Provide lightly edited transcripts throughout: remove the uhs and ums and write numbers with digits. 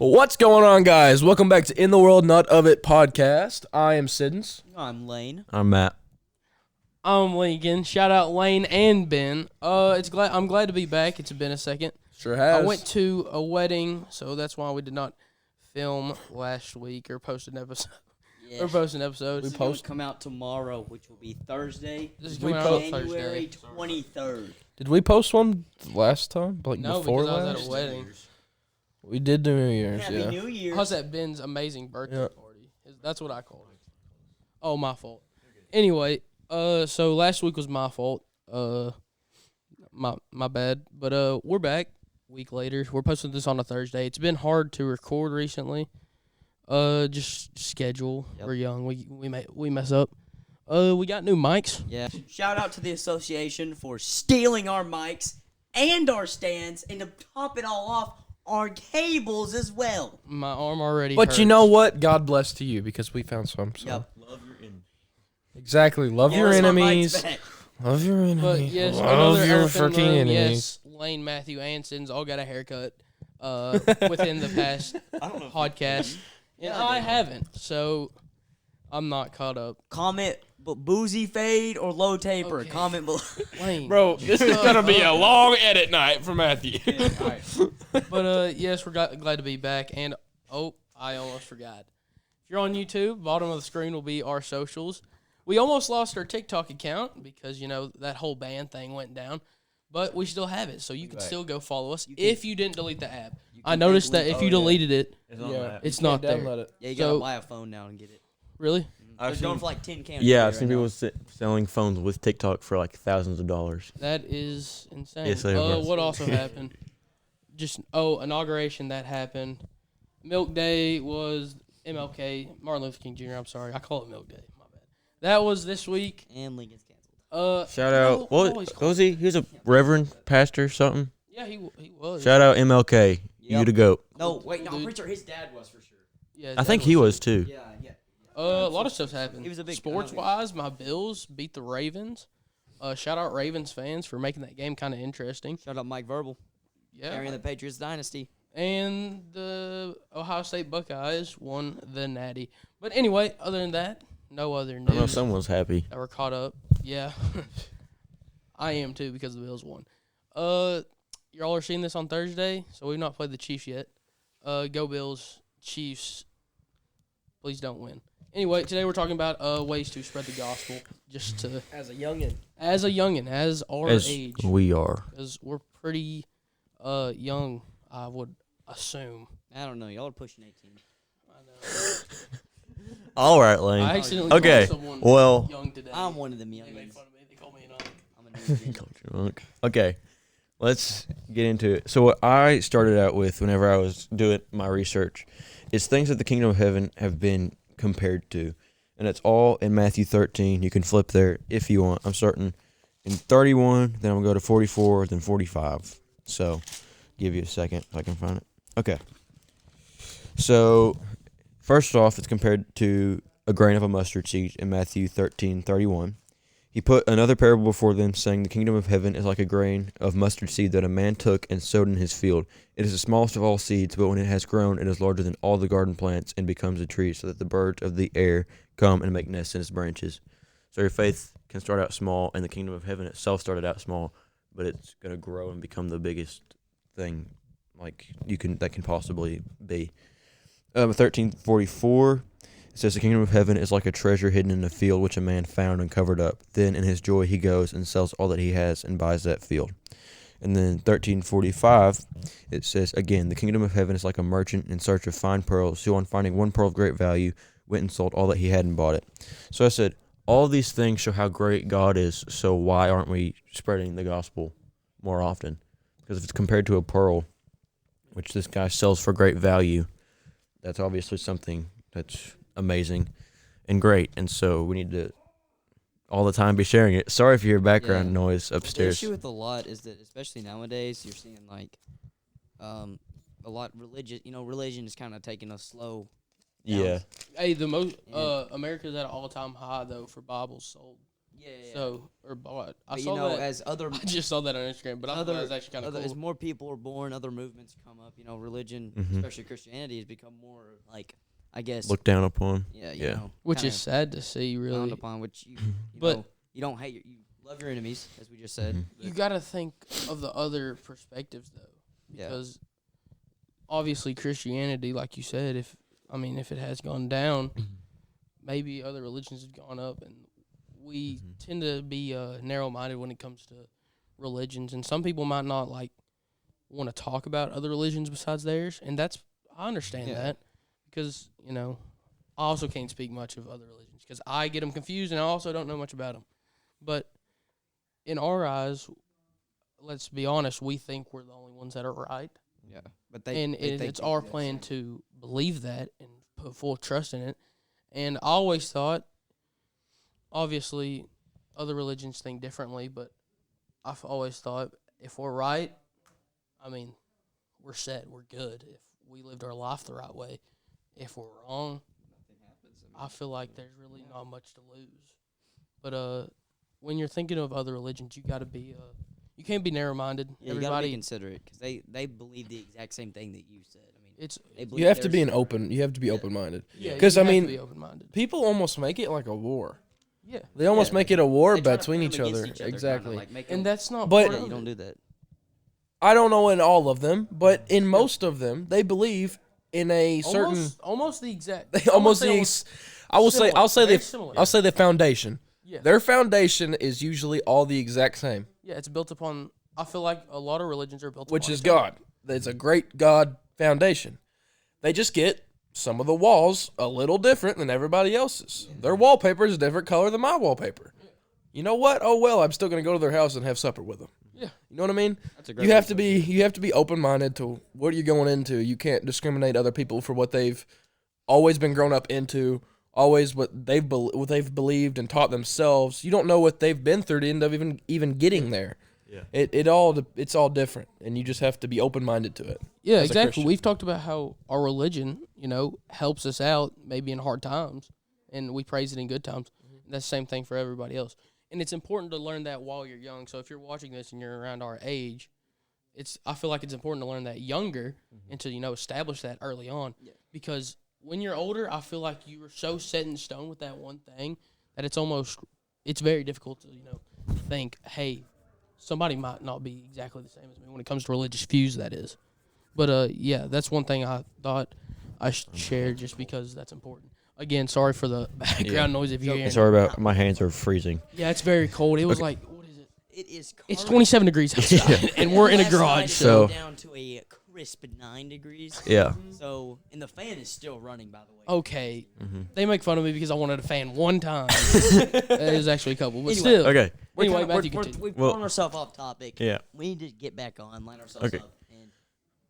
What's going on, guys? Welcome back to In the World Not of It podcast. I am Siddons. I'm Lane. I'm Matt. I'm Lincoln. Shout out Lane and Ben. I'm glad to be back. It's been a second. Sure has. I went to a wedding, so that's why we did not film last week or post an episode. Yeah. Or post an episode. This is going to come out tomorrow, which will be Thursday. This is We coming out on January Thursday. 23rd. Did we post one last time? Like No, before because I last? was at a wedding. We did do New Year's, Happy yeah. New Year. I was at Ben's amazing birthday Yeah. party. That's what I called it. Oh, my fault. Anyway, so last week was my fault. My bad. But we're back. Week later. We're posting this on a Thursday. It's been hard to record recently. Just schedule. Yep. We're young. We mess up. We got new mics. Yeah. Shout out to the association for stealing our mics and our stands, and to top it all off, our cables as well. My arm already But hurts. you know what? God bless to you because we found some. So. Yep. Love your enemies. Exactly. Love Give your us my enemies. mics back. Love your enemies. But yes, Love another your elephant in the freaking room. enemies. Yes, Lane, Matthew, and Sins all got a haircut within the past podcast. And Yeah, I they- haven't, so I'm not caught up. Comment boozy fade or low taper. Okay. Comment below. Lane. Bro, this is going to be a long edit night for Matthew. All right. But yes, we're glad to be back. And I almost forgot. If you're on YouTube, bottom of the screen will be our socials. We almost lost our TikTok account because that whole ban thing went down, but we still have it, so you can still go follow us if you didn't delete the app. I noticed that if you deleted it, it's not there. Download it. Yeah, you So- gotta buy a phone now and get it. Really? They're going for like 10 cameras. Yeah, I've seen people selling phones with TikTok for like thousands of dollars. That is insane. Yes, they are. What also happened? Inauguration that happened. Milk Day was MLK, Martin Luther King Jr. I'm sorry, I call it Milk Day. My bad. That was this week. And Lincoln's canceled. Shout out. What was he? He was a reverend pastor or something. Yeah, he was. Shout out MLK. You Yep. the goat. No, wait, no, I'm Dude. pretty sure his dad was for sure. Yeah, I think he was too. Yeah. A lot of stuff's happened. He was a big- Sports-wise, my Bills beat the Ravens. Shout out Ravens fans for making that game kind of interesting. Shout out Mike Verbal, Yeah. carrying the Patriots dynasty. And the Ohio State Buckeyes won the Natty. But anyway, other than that, no other I know news someone's happy. that we're caught up. Yeah. I am too because the Bills won. Y'all are seeing this on Thursday, so we've not played the Chiefs yet. Go Bills. Chiefs, please don't win. Anyway, today we're talking about ways to spread the gospel just to As a youngin'. as our As age. we are. Because we're pretty young, I would assume. I don't know. Y'all are pushing 18. I know. All right, Lane. I accidentally Okay, called someone well- young today. I'm one of them They made youngins. fun of me. They called me an uncle. I'm a new kid. Okay, let's get into it. So what I started out with whenever I was doing my research is things that the kingdom of heaven have been compared to. And it's all in Matthew 13. You can flip there if you want. I'm starting in 31, then I'm going to go to 44, then 45. So give you a second if I can find it. Okay. So first off, it's compared to a grain of a mustard seed in Matthew 13:31. He put another parable before them, saying, the kingdom of heaven is like a grain of mustard seed that a man took and sowed in his field. It is the smallest of all seeds, but when it has grown, it is larger than all the garden plants and becomes a tree, so that the birds of the air come and make nests in its branches. So your faith can start out small, and the kingdom of heaven itself started out small, but it's going to grow and become the biggest thing that can possibly be. 13:44. It says, the kingdom of heaven is like a treasure hidden in a field which a man found and covered up. Then in his joy he goes and sells all that he has and buys that field. And then 13:45, it says, again, the kingdom of heaven is like a merchant in search of fine pearls, who on finding one pearl of great value went and sold all that he had and bought it. So I said, all these things show how great God is, so why aren't we spreading the gospel more often? Because if it's compared to a pearl, which this guy sells for great value, that's obviously something that's amazing and great, and so we need to all the time be sharing it. Sorry if you hear background noise upstairs. The issue with a lot is that, especially nowadays, you're seeing like a lot religious. Religion is kind of taking a slow. Yeah. Hey, the most Yeah. America's at an all-time high though for Bibles sold. Yeah. So or bought. I But, saw that. as other I just saw that on Instagram, but I thought that was actually kind of cool. as more people are born, other movements come up. Religion, Mhm. especially Christianity, has become more like, I guess, Looked down upon. yeah. Which kinda is sad to see, frowned really. upon. Which you But- know, you don't hate you love your enemies, as we just said. Mhm. You got to think of the other perspectives, though, Yeah. because obviously Christianity, like you said, if it has gone down, maybe other religions have gone up, and we tend to be narrow-minded when it comes to religions, and some people might not want to talk about other religions besides theirs, and I understand that, because I also can't speak much of other religions because I get them confused and I also don't know much about them. But in our eyes, let's be honest, we think we're the only ones that are right. Yeah, but It's our plan to believe that and put full trust in it. And I always thought, obviously, other religions think differently, but I've always thought if we're right, we're set, we're good. If we lived our life the right way, if we're wrong, I feel like there's really not much to lose. But when you're thinking of other religions, you got to be you can't be narrow-minded. Yeah, you gotta be considerate because they believe the exact same thing that you said. They believe You have to be there's- You have to be open-minded. Yeah, 'Cause, you I have to mean, be open-minded. People almost make it like a war. Yeah, They almost Yeah, make it a war they try to between put each 'em other. against kinda, Exactly. like, make and 'em- that's not. But- part yeah, of you don't it. do that. I don't know in all of them, but in most of them, they believe in a certain. Almost the exact. They almost the. I will say. similar, I'll say very the. similar. I'll say the foundation. Yeah. Their foundation is usually all the exact same, Yeah, it's built upon. I feel like a lot of religions are built which upon is each other. God. It's a great God foundation. They just get some of the walls a little different than everybody else's. Their wallpaper is a different color than my wallpaper. You know what? Oh well, I'm still gonna go to their house and have supper with them. Yeah. You know what I mean? That's a great You have way to be open minded to what you're going into. You can't discriminate other people for what they've always been grown up into, always what they've believed and taught themselves. You don't know what they've been through to end up even getting there. Yeah. It's all different, and you just have to be open minded to it. Yeah, as a exactly. Christian. We've talked about how our religion, helps us out maybe in hard times, and we praise it in good times. That's the same thing for everybody else. And it's important to learn that while you're young. So if you're watching this and you're around our age, I feel like it's important to learn that younger and to, establish that early on. Yeah. Because when you're older, I feel like you are so set in stone with that one thing that it's very difficult to, think, hey, somebody might not be exactly the same as me when it comes to religious views, that is. But, yeah, that's one thing I thought I shared just because that's important. Again, sorry for the background noise if you're hearing. Sorry about my hands are freezing. Yeah, it's very cold. It was what is it? It is. It's 27 degrees outside, and we're in a Last night garage. it So- got down to a crisp 9 degrees. Yeah. So, and the fan is still running, by the way. Okay, they make fun of me because I wanted a fan one time. It was actually a couple, but Anyway. still. Okay. Anyway, Matthew, continue. We've Well- thrown ourselves off topic. Yeah. We need to get back on, line ourselves Okay. up. And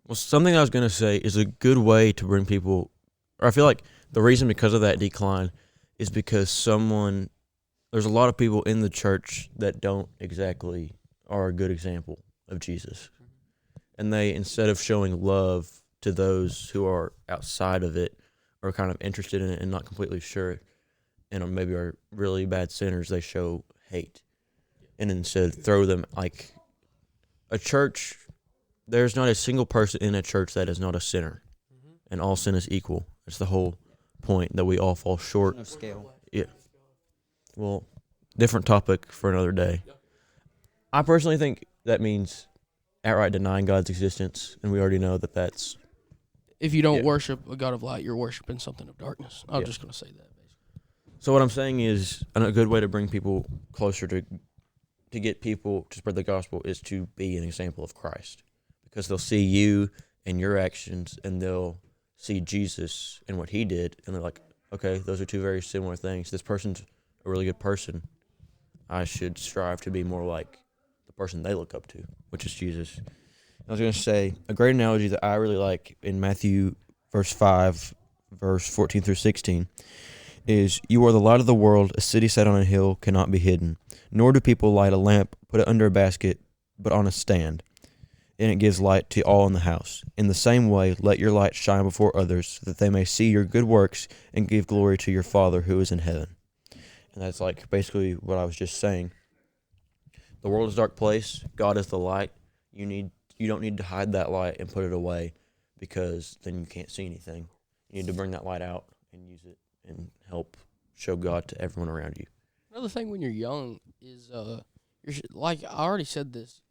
Well, something I was going to say is a good way to bring people, or I feel like the reason because of that decline is because there's a lot of people in the church that don't exactly are a good example of Jesus. And they, instead of showing love to those who are outside of it, are kind of interested in it and not completely sure, and maybe are really bad sinners, they show hate. And instead throw them like a church. There's not a single person in a church that is not a sinner, and all sin is equal. It's the whole point that we all fall short. no scale. Yeah. Well, different topic for another day. I personally think that means outright denying God's existence, and we already know that that's If you don't Yeah. worship a God of light, you're worshiping something of darkness. I'm Yeah. just going to say that. Basically. So what I'm saying is a good way to bring people closer to get people to spread the gospel is to be an example of Christ, because they'll see you and your actions, and they'll see Jesus and what he did, and they're like, okay, those are two very similar things. This person's a really good person. I should strive to be more like the person they look up to, which is Jesus. I was going to say a great analogy that I really like in Matthew verse 5, verse 14 through 16 is, you are the light of the world. A city set on a hill cannot be hidden. Nor do people light a lamp, put it under a basket, but on a stand, and it gives light to all in the house. In the same way, let your light shine before others, so that they may see your good works and give glory to your Father who is in heaven. and that's like basically what I was just saying. The world is a dark place. God is the light. You don't need to hide that light and put it away, because then you can't see anything. You need to bring that light out and use it and help show God to everyone around you. Another thing when you're young is like I already said this,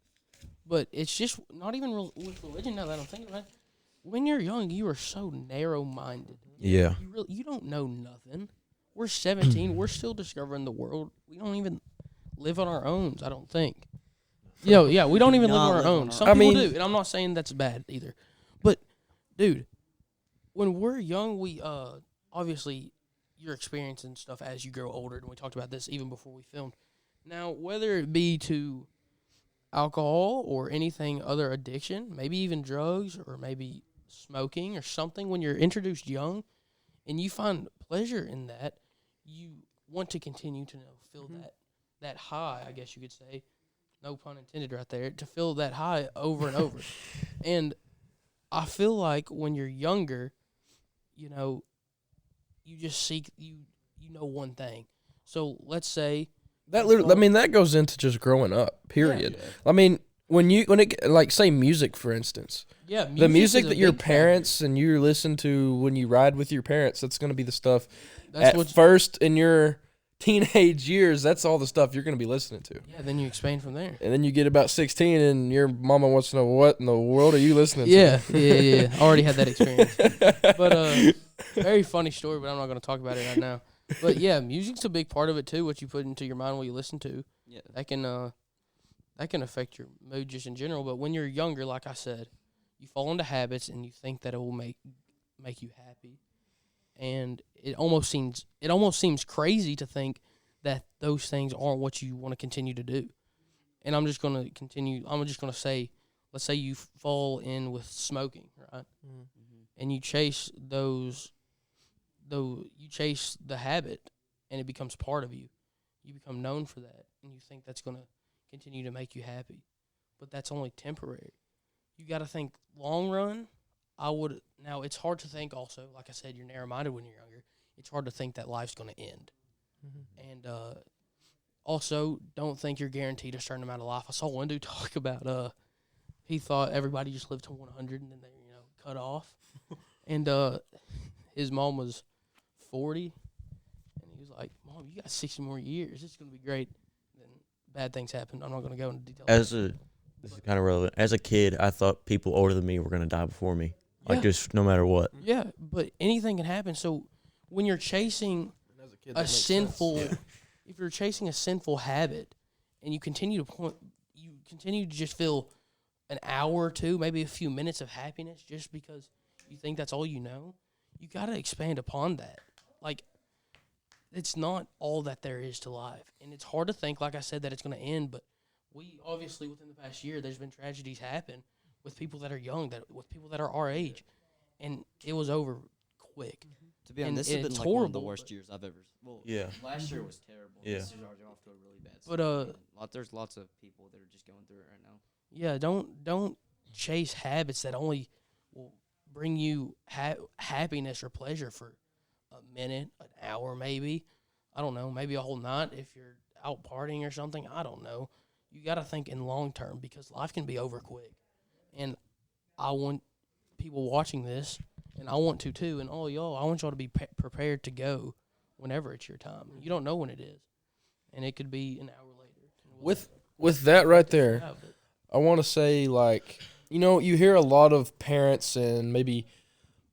but it's just not even with religion. Now that I'm thinking about it, when you're young, you are so narrow-minded. Yeah. You don't know nothing. We're 17. We're still discovering the world. We don't even live on our own, I don't think. Yeah, we don't even live on our own. Some people do, and I'm not saying that's bad either. But, dude, when we're young, we obviously you're experiencing stuff as you grow older, and we talked about this even before we filmed. Now, whether it be to alcohol or anything other addiction, maybe even drugs or maybe smoking or something, when you're introduced young and you find pleasure in that, you want to continue to feel that high, I guess you could say. No pun intended right there. To feel that high over and over. And I feel like when you're younger, you just seek, you know one thing. So let's say That literally, I mean, that goes into just growing up. Period. Yeah. I mean, when it like say music, for instance. yeah, The music is a that your big parents and you listen to when you ride with your parents, that's going to be the stuff That's at what- first in your teenage years. That's all the stuff you're going to be listening to. factor. Yeah, then you expand from there. And then you get about 16 and your mama wants to know, what in the world are you listening to? Yeah. I already had that experience. But very funny story, but I'm not going to talk about it right now. But yeah, music's a big part of it too. What you put into your mind, what you listen to, Yeah. that can affect your mood just in general. But when you're younger, like I said, you fall into habits and you think that it will make you happy, and it almost seems crazy to think that those things aren't what you want to continue to do. And I'm just gonna continue. I'm just gonna say, let's say you fall in with smoking, right? And you chase you chase the habit, and it becomes part of you. You become known for that, and you think that's going to continue to make you happy. But that's only temporary. You got to think long run. Now it's hard to think also, like I said, you're narrow-minded when you're younger. It's hard to think that life's going to end. And also, don't think you're guaranteed a certain amount of life. I saw one dude talk about he thought everybody just lived to 100 and then they cut off. And his mom was 40, and he was like, "Mom, you got 60 more years. It's going to be great." Then bad things happened. I'm not going to go into detail. This is kind of relevant. As a kid, I thought people older than me were going to die before me. Like, Yeah. just no matter what. Yeah, but anything can happen. So when you're chasing a sinful, if you're chasing a sinful habit, and you continue to just feel an hour or two, maybe a few minutes of happiness, just because you think that's all you know, you got to expand upon that. Like, it's not all that there is to life, and it's hard to think, like I said, that it's going to end. But we obviously within the past year, there's been tragedies happen with people that are young, with people that are our age, and it was over quick. To be honest, And this has been it's like one of the horrible, worst but- years I've ever. Well, Yeah. last year was terrible. Yeah. This year's already off to a really bad But, start. There's lots of people that are just going through it right now. Yeah, don't chase habits that only will bring you happiness or pleasure for a minute, an hour, maybe. I don't know, maybe a whole night if you're out partying or something. I don't know. You got to think in long term, because life can be over quick. And I want people watching this, and I want to too, and all y'all, I want y'all to be prepared to go whenever it's your time. You don't know when it is, and it could be an hour later. With that right there, Yeah, but I want to say, like, you hear a lot of parents and maybe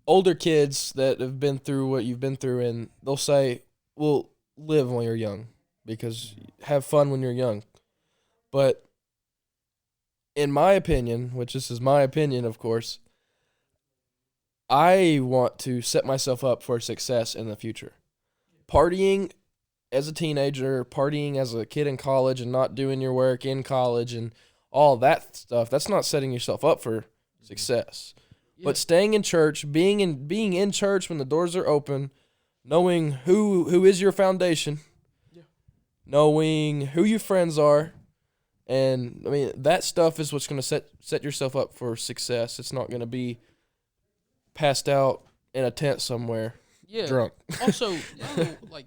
older kids that have been through what you've been through, and they'll say, well, live when you're young, because have fun when you're young. But in my opinion, which this is my opinion, of course, I want to set myself up for success in the future. Partying as a teenager, partying as a kid in college and not doing your work in college and all that stuff, that's not setting yourself up for success. Yeah. But staying in church, being in church when the doors are open, knowing who is your foundation, knowing who your friends are, and I mean that stuff is what's going to set yourself up for success. It's not going to be passed out in a tent somewhere yeah. drunk. Also, like,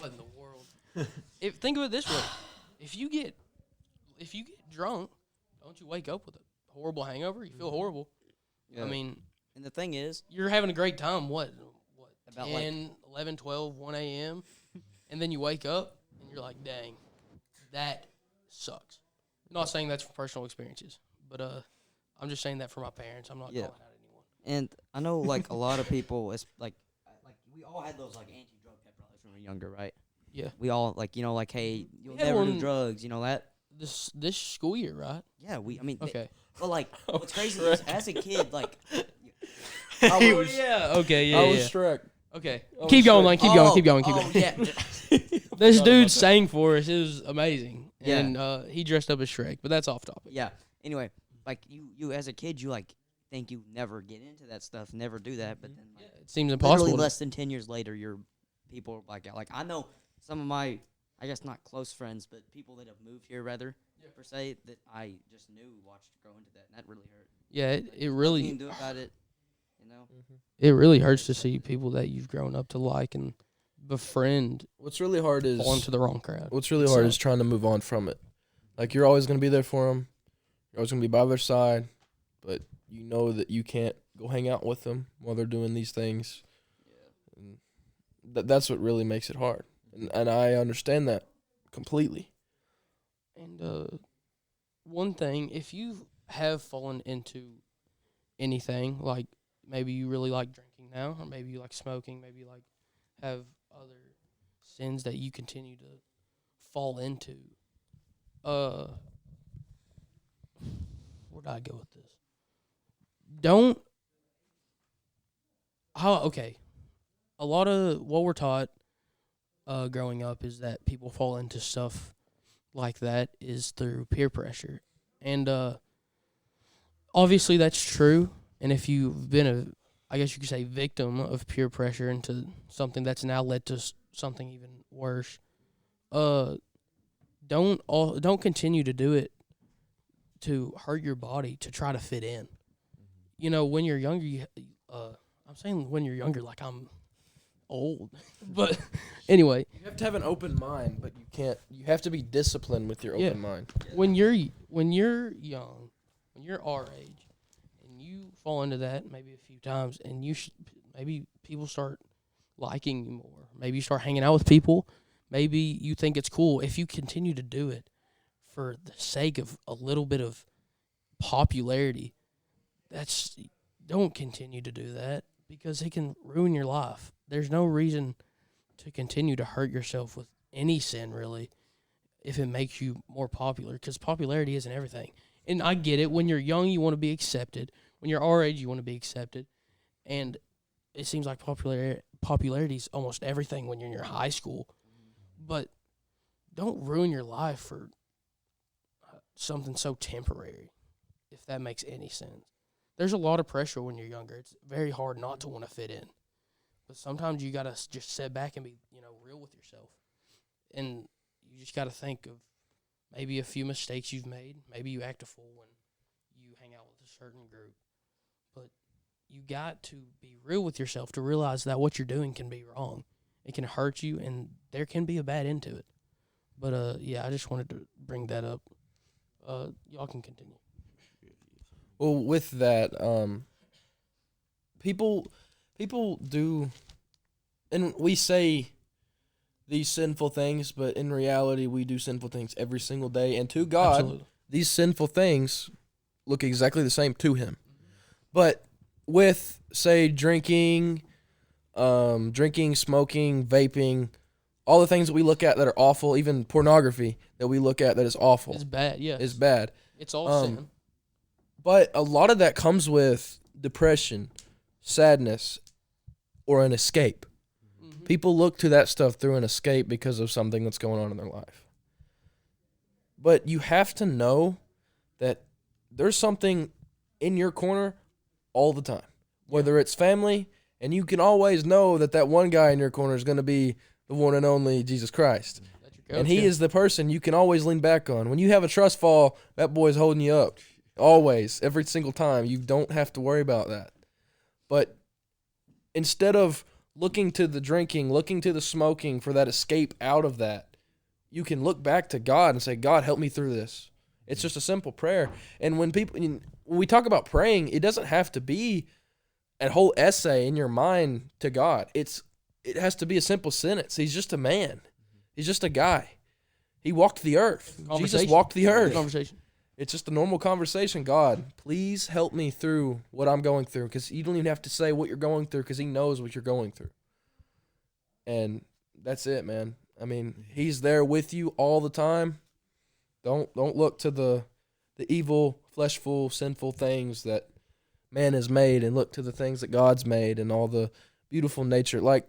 What in the world? Think of it this way: if you get drunk, don't you wake up with a horrible hangover? You feel horrible. Yeah. I mean, And the thing is, you're having a great time. What? About 10, 11, 12, 1 a.m. And then you wake up and you're like, dang, that sucks. I'm not saying that's from personal experiences, but I'm just saying that for my parents. I'm not Yeah. calling out anyone. and I know like a lot of people, it's like we all had those like anti-drug pep rallies when we were younger, right? Yeah. We all like like, hey, you'll had never do one- drugs, you know that? This school year, right? Yeah, I mean, Okay. but like, what's crazy is as a kid, like, Yeah. Okay. Yeah. I yeah, was yeah. Shrek. Okay. I Keep was going, Shrek. Lane. Keep going. Keep going. Keep oh going. yeah, This Forgot dude about that. sang for us. It was amazing. Yeah. And he dressed up as Shrek, but that's off topic. yeah. Anyway, like you as a kid, you like think you never get into that stuff, never do that, but then like, It seems literally impossible. less than 10 years later, you're people like I know some of my, I guess not close friends, but people that have moved here rather per se that I just knew watched grow into that, and that really hurt. Yeah, it Nothing you really can do about it, you know. it really hurts to see people that you've grown up to like and befriend What's really hard is fall into the wrong crowd. what's really It hard is sucks. trying to move on from it. Like you're always gonna be there for them. You're always gonna be by their side, but you know that you can't go hang out with them while they're doing these things. And that's what really makes it hard, and I understand that completely. And one thing, if you have fallen into anything, like maybe you really like drinking now, or maybe you like smoking, maybe you like have other sins that you continue to fall into, where did I go with this? Okay. A lot of what we're taught growing up is that people fall into stuff like that is through peer pressure. And obviously that's true. And if you've been I guess you could say, victim of peer pressure into something that's now led to something even worse, don't continue to do it to hurt your body to try to fit in. You know, when you're younger, I'm saying when you're younger, like I'm old, but anyway, You have to have an open mind, but you can't. You have to be disciplined with your Yeah. open mind. when you're young, when you're our age, and you fall into that maybe a few times, and maybe people start liking you more. Maybe you start hanging out with people. Maybe you think it's cool if you continue to do it for the sake of a little bit of popularity. Don't continue to do that because it can ruin your life. There's no reason to continue to hurt yourself with any sin, really, if it makes you more popular, because popularity isn't everything. And I get it. When you're young, you want to be accepted. When you're our age, you want to be accepted. And it seems like popularity is almost everything when you're in your high school. But don't ruin your life for something so temporary, if that makes any sense. There's a lot of pressure when you're younger. It's very hard not to want to fit in. But sometimes you got to just sit back and be, real with yourself. And you just got to think of maybe a few mistakes you've made. Maybe you act a fool when you hang out with a certain group. But you got to be real with yourself to realize that what you're doing can be wrong. It can hurt you, and there can be a bad end to it. But, yeah, I just wanted to bring that up. Y'all can continue. Well, with that, people do, and we say these sinful things, but in reality, we do sinful things every single day. And to God, Absolutely. these sinful things look exactly the same to Him. But with, say, drinking, smoking, vaping, all the things that we look at that are awful, even pornography that we look at that is awful, It's bad, yeah. is bad. It's all sin. But a lot of that comes with depression, sadness, or an escape. Mm-hmm. People look to that stuff through an escape because of something that's going on in their life. But you have to know that there's something in your corner all the time, whether it's family, and you can always know that that one guy in your corner is going to be the one and only Jesus Christ. That's your coach, And he yeah. is the person you can always lean back on. When you have a trust fall, that boy's holding you up. Always, every single time. You don't have to worry about that. But instead of looking to the drinking, looking to the smoking for that escape out of that, you can look back to God and say, God, help me through this. It's just a simple prayer. And when we talk about praying, it doesn't have to be a whole essay in your mind to God. It has to be a simple sentence. He's just a man. He's just a guy. He walked the earth. Jesus walked the earth. Conversation. It's just a normal conversation. God, please help me through what I'm going through, because you don't even have to say what you're going through, because he knows what you're going through. And that's it, man. I mean, he's there with you all the time. Don't look to the evil, fleshful, sinful things that man has made, and look to the things that God's made and all the beautiful nature. Like,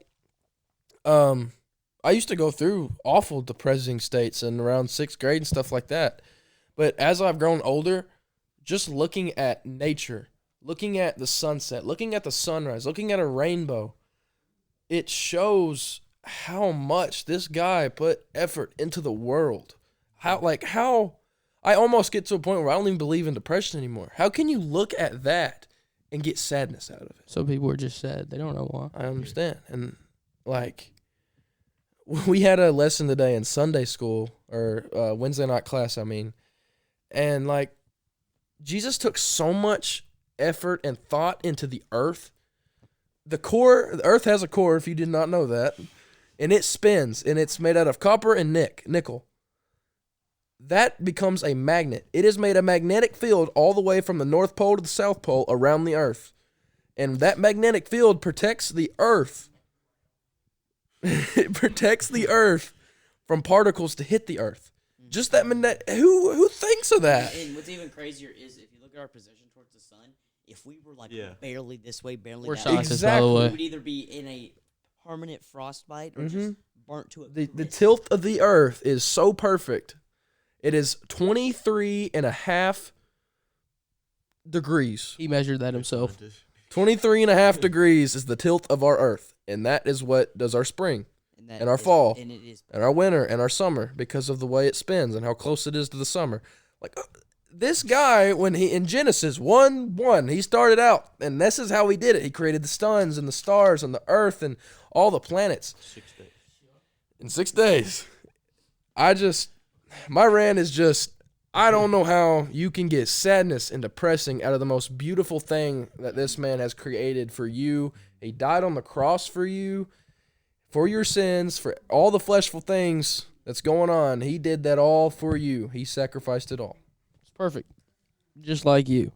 I used to go through awful depressing states and around 6th grade and stuff like that. But as I've grown older, just looking at nature, looking at the sunset, looking at the sunrise, looking at a rainbow, it shows how much this guy put effort into the world. How I almost get to a point where I don't even believe in depression anymore. How can you look at that and get sadness out of it? Some people are just sad. They don't know why. I understand. And like, we had a lesson today in Sunday school, or Wednesday night class, I mean. And like, Jesus took so much effort and thought into the earth. The earth has a core, if you did not know that, and it spins, and it's made out of copper and nickel. That becomes a magnet. It has made a magnetic field all the way from the North Pole to the South Pole around the earth. And that magnetic field protects the earth. It protects the earth from particles to hit the earth. Just that who thinks of that? And what's even crazier is if you look at our position towards the sun, if we were like Yeah. barely this way, barely We're that scientists, way, by the Exactly. we way. would either be in a permanent frostbite or just burnt to a The crisp. tilt of the earth is so perfect. It is 23.5 degrees. He measured that himself. 23.5 degrees is the tilt of our earth. And that is what does our spring, that and our is- fall, and it is and our winter, and our summer, because of the way it spins and how close it is to the summer. Like, this guy, when in Genesis 1:1, he started out, and this is how he did it. He created the suns and the stars and the earth and all the planets 6 days. in 6 days. My rant is just, I don't know how you can get sadness and depressing out of the most beautiful thing that this man has created for you. He died on the cross for you, for your sins, for all the fleshful things that's going on. He did that all for you. He sacrificed it all. It's perfect. Just like you.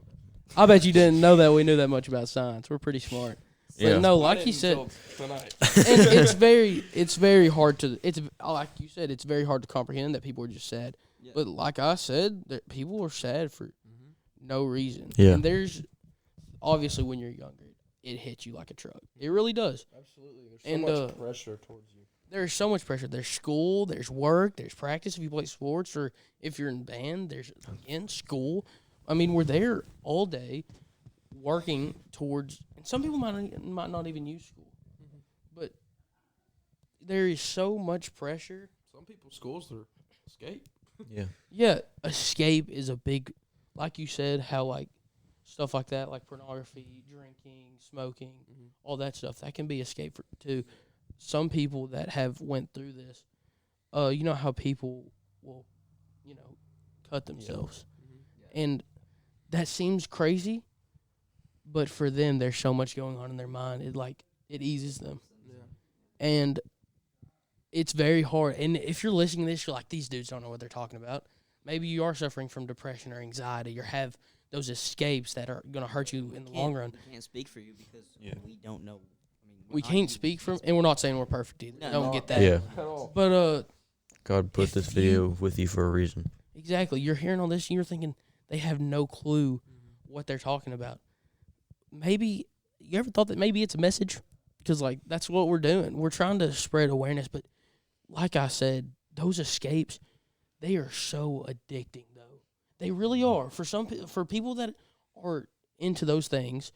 I bet you didn't know that we knew that much about science. We're pretty smart. But Yeah. no, like you said, Tonight. and it's very hard to, it's like you said, it's very hard to comprehend that people are just sad. Yeah. But like I said, that people are sad for no reason. Yeah. And there's, obviously when you're younger, it hits you like a truck. It really does. Absolutely. There's And, much pressure towards you. There's so much pressure. There's school, there's work, there's practice if you play sports, or if you're in band, there's, again, school. I mean, we're there all day working towards, and some people might not even use school. But there is so much pressure. Some people's schools are escape. Yeah. Yeah, escape is a big, like you said, how like stuff like that, like pornography, drinking, smoking, all that stuff, that can be escape for to some people that have went through this. You know how people will, cut themselves, and that seems crazy, but for them, there's so much going on in their mind. It eases them, and it's very hard. And if you're listening to this, you're like, these dudes don't know what they're talking about. Maybe you are suffering from depression or anxiety, or have those escapes that are going to hurt you in the long run. We can't speak for you because we don't know. I mean, We can't speak from, and we're not saying we're perfect either. No, Don't no. get that. Yeah. At all. But God put If this video with you for a reason. exactly, you're hearing all this, and you're thinking they have no clue what they're talking about. Maybe you ever thought that maybe it's a message? Because like that's what we're doing. We're trying to spread awareness, but like I said, those escapes, they are so addicting, though. They really are. For people that are into those things,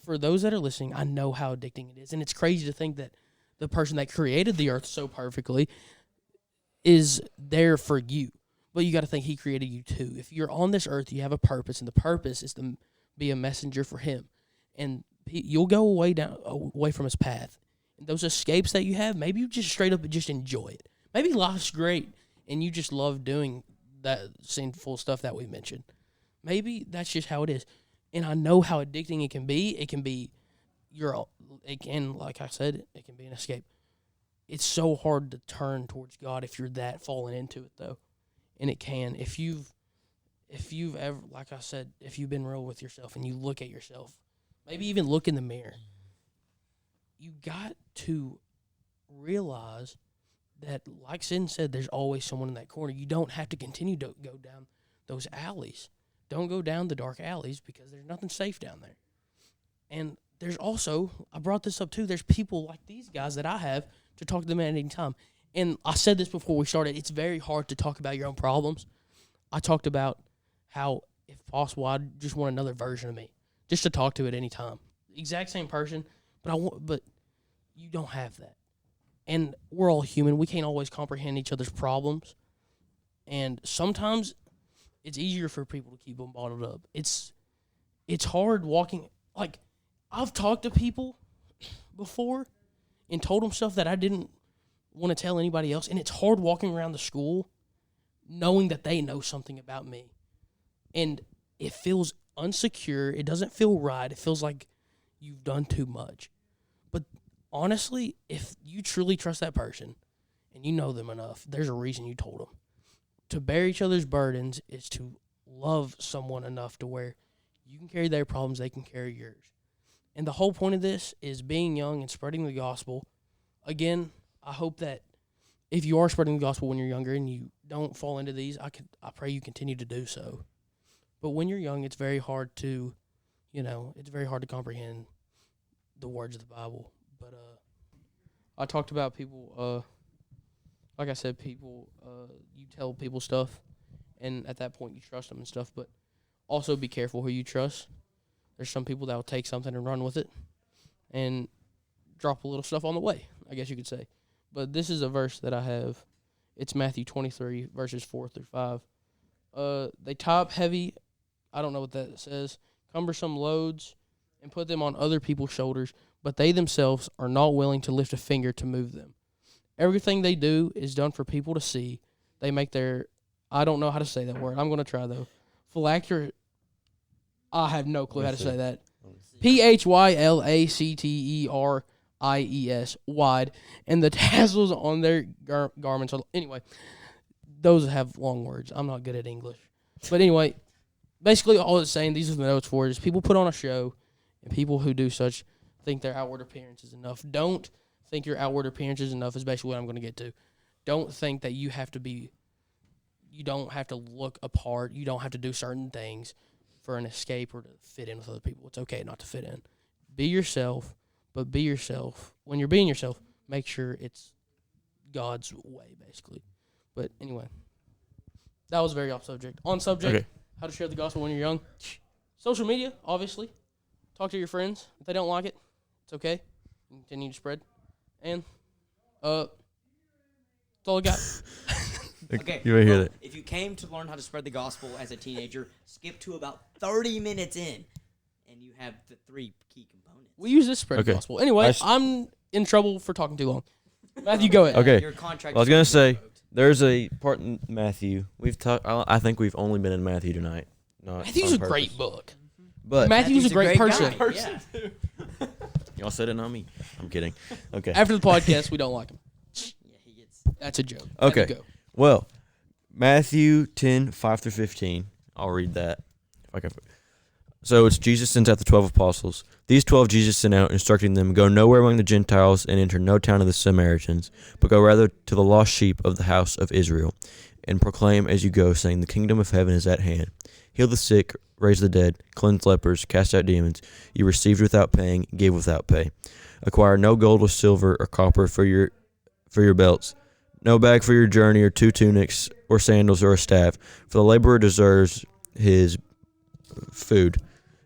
for those that are listening, I know how addicting it is. And it's crazy to think that the person that created the earth so perfectly is there for you. But you got to think he created you too. If you're on this earth, you have a purpose, and the purpose is to be a messenger for him. And you'll go away from his path. And those escapes that you have, maybe you just straight up just enjoy it. Maybe life's great and you just love doing that sinful stuff that we mentioned. Maybe that's just how it is. And I know how addicting it can be. It can be like I said, it can be an escape. It's so hard to turn towards God if you're that fallen into it though. And it can. If you've ever, like I said, if you've been real with yourself and you look at yourself, maybe even look in the mirror, you got to realize that, like Sin said, there's always someone in that corner. You don't have to continue to go down those alleys. Don't go down the dark alleys because there's nothing safe down there. And there's also, I brought this up too, there's people like these guys that I have to talk to them at any time. And I said this before we started, it's very hard to talk about your own problems. I talked about how, if possible, I just want another version of me, just to talk to at any time. Exact same person, but you don't have that. And we're all human. We can't always comprehend each other's problems. And sometimes it's easier for people to keep them bottled up. It's hard walking. Like, I've talked to people before and told them stuff that I didn't want to tell anybody else. And it's hard walking around the school knowing that they know something about me. And it feels unsecure. It doesn't feel right. It feels like you've done too much. But honestly, if you truly trust that person and you know them enough, there's a reason you told them. To bear each other's burdens is to love someone enough to where you can carry their problems, they can carry yours. And the whole point of this is being young and spreading the gospel. Again, I hope that if you are spreading the gospel when you're younger and you don't fall into these, I pray you continue to do so. But when you're young, it's very hard to, it's very hard to comprehend the words of the Bible. But I talked about people, like I said, people, you tell people stuff, and at that point you trust them and stuff, but also be careful who you trust. There's some people that will take something and run with it and drop a little stuff on the way, I guess you could say. But this is a verse that I have. It's Matthew 23, verses 4 through 5. They tie up heavy, I don't know what that says, cumbersome loads, and put them on other people's shoulders, but they themselves are not willing to lift a finger to move them. Everything they do is done for people to see. They make their, I don't know how to say that word. I'm going to try, though. Phylacteries. I have no clue how to say that. Phylaceteries, wide, and the tassels on their garments are, anyway, those have long words. I'm not good at English. But anyway, basically all it's saying, these are the notes for it, is people put on a show, and people who do such think their outward appearance is enough. Don't think your outward appearance is enough is basically what I'm going to get to. Don't think that you don't have to look apart. You don't have to do certain things for an escape or to fit in with other people. It's okay not to fit in. Be yourself, but be yourself. When you're being yourself, make sure it's God's way, basically. But anyway, that was very off subject. On subject, Okay. How to share the gospel when you're young. Social media, obviously. Talk to your friends. If they don't like it, it's okay. Continue to spread. And that's all I got. Okay. You may hear that. If you came to learn how to spread the gospel as a teenager, skip to about 30 minutes in, and you have the 3 key components. We use this spread the gospel. Anyway, I'm in trouble for talking too long. Matthew, go ahead. Okay. Your contract Well, I was going to say, there's a part in Matthew. I think we've only been in Matthew tonight. Not Matthew's on a purpose. great book. But Matthew's a great guy. person. Yeah. y'all said it, not me. I'm kidding. Okay. After the podcast, we don't like him. Yeah, he gets. That's a joke. Okay. Matthew, go. Well, Matthew 10, 5 through 15. I'll read that. If I can. So it's Jesus sends out the 12 apostles. These 12 Jesus sent out, instructing them, go nowhere among the Gentiles and enter no town of the Samaritans, but go rather to the lost sheep of the house of Israel, and proclaim as you go, saying, the kingdom of heaven is at hand. Heal the sick, raise the dead, cleanse lepers, cast out demons. You received without paying, gave without pay. Acquire no gold or silver or copper for your belts, no bag for your journey, or 2 tunics, or sandals, or a staff, for the laborer deserves his food.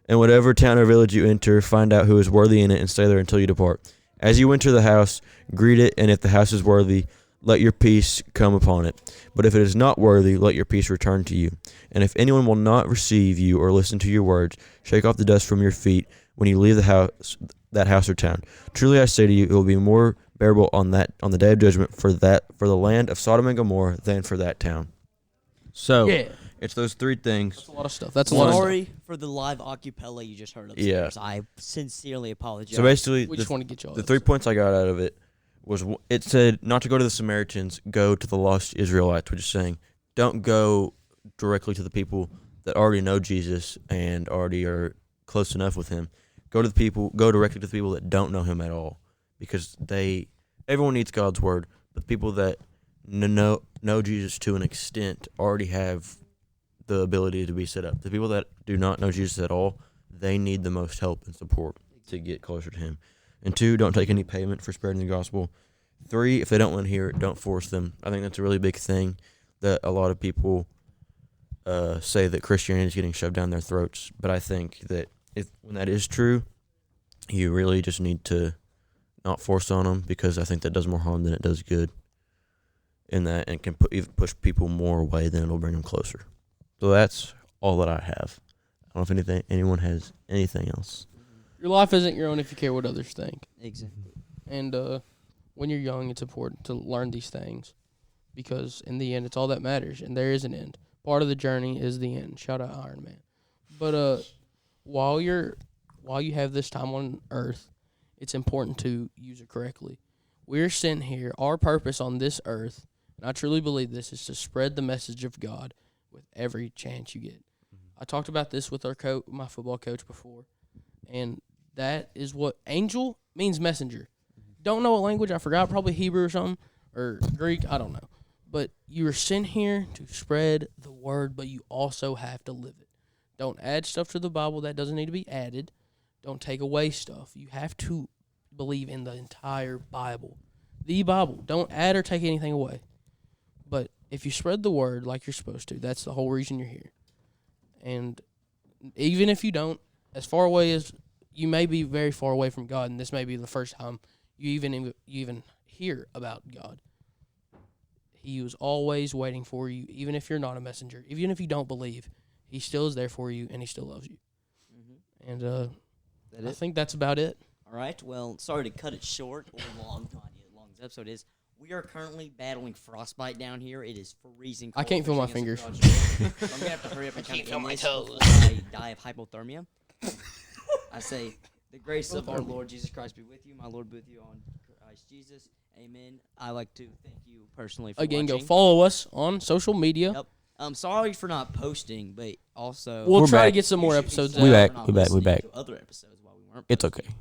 And whatever town or village you enter, find out who is worthy in it, and stay there until you depart. As you enter the house, greet it, and if the house is worthy, let your peace come upon it. But if it is not worthy, let your peace return to you. And if anyone will not receive you or listen to your words, shake off the dust from your feet when you leave that house or town. Truly I say to you, it will be more bearable on the day of judgment for the land of Sodom and Gomorrah than for that town. So Yeah. it's those three things. That's a lot of stuff. That's a lot of stuff. Sorry for the live acapella you just heard upstairs. I sincerely apologize. So basically, We just want to get you all the up. 3 points I got out of it was it said not to go to the Samaritans, go to the lost Israelites, which is saying don't go directly to the people that already know Jesus and already are close enough with him. Go directly to the people that don't know him at all, because everyone needs God's word, but the people that know Jesus to an extent already have the ability to be set up. The people that do not know Jesus at all, they need the most help and support to get closer to him. And 2, don't take any payment for spreading the gospel. 3, if they don't want to hear it, don't force them. I think that's a really big thing that a lot of people say that Christianity is getting shoved down their throats. But I think that when that is true, you really just need to not force on them, because I think that does more harm than it does good. In that, and can even push people more away than it'll bring them closer. So that's all that I have. I don't know if anyone has anything else. Your life isn't your own if you care what others think. Exactly. And when you're young, it's important to learn these things, because in the end, it's all that matters, and there is an end. Part of the journey is the end. Shout out Iron Man. But while you have this time on Earth, it's important to use it correctly. We're sent here. Our purpose on this earth, and I truly believe this, is to spread the message of God with every chance you get. I talked about this with my football coach before, and that is what angel means, messenger. Don't know what language, I forgot, probably Hebrew or something, or Greek, I don't know. But you are sent here to spread the word, but you also have to live it. Don't add stuff to the Bible that doesn't need to be added. Don't take away stuff. You have to believe in the entire Bible. The Bible. Don't add or take anything away. But if you spread the word like you're supposed to, that's the whole reason you're here. And even if you don't, as far away as you may be very far away from God, and this may be the first time you even hear about God, he was always waiting for you, even if you're not a messenger. Even if you don't believe, he still is there for you, and he still loves you. And I think that's about it. All right. Well, sorry to cut it short or long. No idea how long this episode is. We are currently battling frostbite down here. It is freezing cold. I can't feel my pushing fingers. against the garage door. So I'm gonna have to hurry up and kind of end this before I die of hypothermia. I say, the grace of our Lord Jesus Christ be with you. My Lord be with you on Christ Jesus. Amen. I like to thank you personally for Again, watching. go follow us on social media. Yep. I'm sorry for not posting, but also We'll We're try to back. get some more you should be episodes sorry We out. back, for not we back, we listening back. to other episodes while we weren't It's posting. okay.